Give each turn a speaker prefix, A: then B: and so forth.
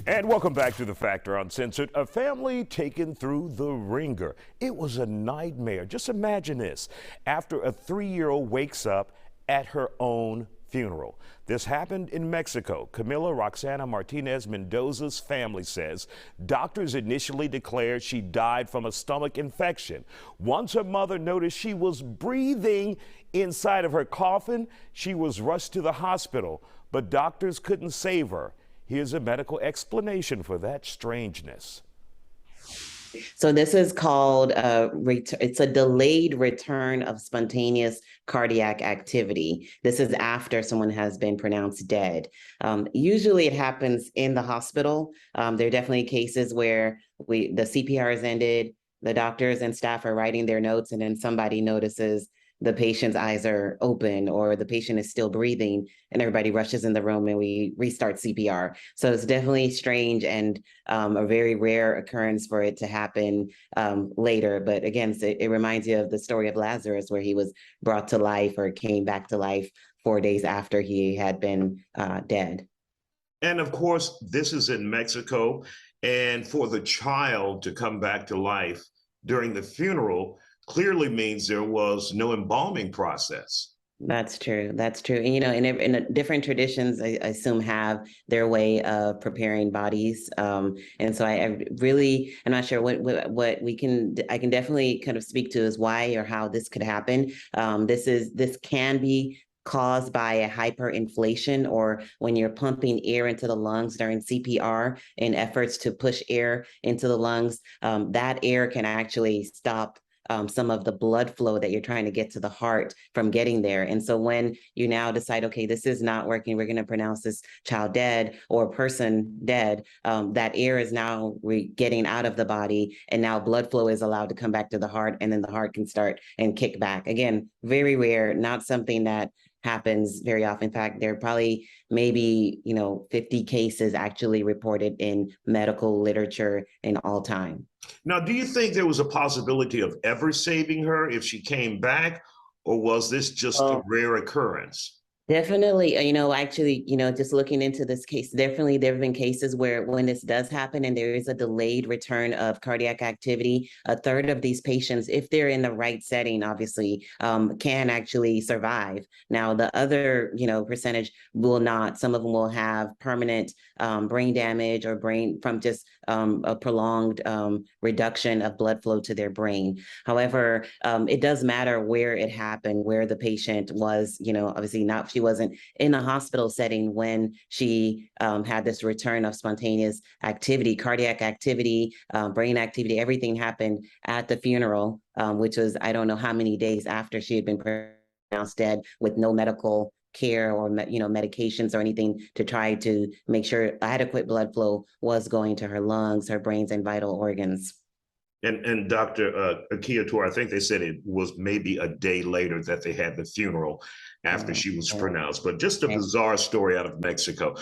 A: And welcome back to The Factor Uncensored. A family taken through the ringer. It was a nightmare. Just imagine this. After a 3-year-old wakes up at her own funeral. This happened in Mexico. Camila Roxana Martinez Mendoza's family says doctors initially declared she died from a stomach infection. Once her mother noticed she was breathing inside of her coffin, she was rushed to the hospital, but doctors couldn't save her. Here's a medical explanation for that strangeness.
B: So this is called it's a delayed return of spontaneous cardiac activity. This is after someone has been pronounced dead. Usually it happens in the hospital. There are definitely cases where the CPR is ended, the doctors and staff are writing their notes, and then somebody notices the patient's eyes are open or the patient is still breathing, and everybody rushes in the room and we restart CPR. So it's definitely strange and a very rare occurrence for it to happen later. But again, it reminds you of the story of Lazarus, where he was brought to life or came back to life 4 days after he had been dead.
A: And of course, this is in Mexico. And for the child to come back to life during the funeral clearly means there was no embalming process.
B: That's true. That's true. And, in different traditions, I assume, have their way of preparing bodies. And so I'm not sure what I can definitely kind of speak to is why or how this could happen. This can be caused by a hyperinflation, or when you're pumping air into the lungs during CPR in efforts to push air into the lungs, that air can actually stop some of the blood flow that you're trying to get to the heart from getting there. And so when you now decide, okay, this is not working, we're going to pronounce this child dead or person dead, that air is now getting out of the body, and now blood flow is allowed to come back to the heart, and then the heart can start and kick back. Again, very rare, not something that happens very often. In fact, there are probably maybe 50 cases actually reported in medical literature in all time.
A: Now, do you think there was a possibility of ever saving her if she came back, or was this just a rare occurrence?
B: Definitely, actually, just looking into this case, definitely there have been cases where when this does happen and there is a delayed return of cardiac activity, a third of these patients, if they're in the right setting, obviously, can actually survive. Now, the other, percentage will not. Some of them will have permanent brain damage or brain from just a prolonged reduction of blood flow to their brain. However, it does matter where it happened, where the patient was, obviously not. She wasn't in a hospital setting when she had this return of spontaneous activity, cardiac activity, brain activity. Everything happened at the funeral, which was, I don't know how many days after she had been pronounced dead, with no medical care or medications or anything to try to make sure adequate blood flow was going to her lungs, her brains, and vital organs.
A: And Dr. Akiator, I think they said it was maybe a day later that they had the funeral after she was pronounced, but just a bizarre story out of Mexico.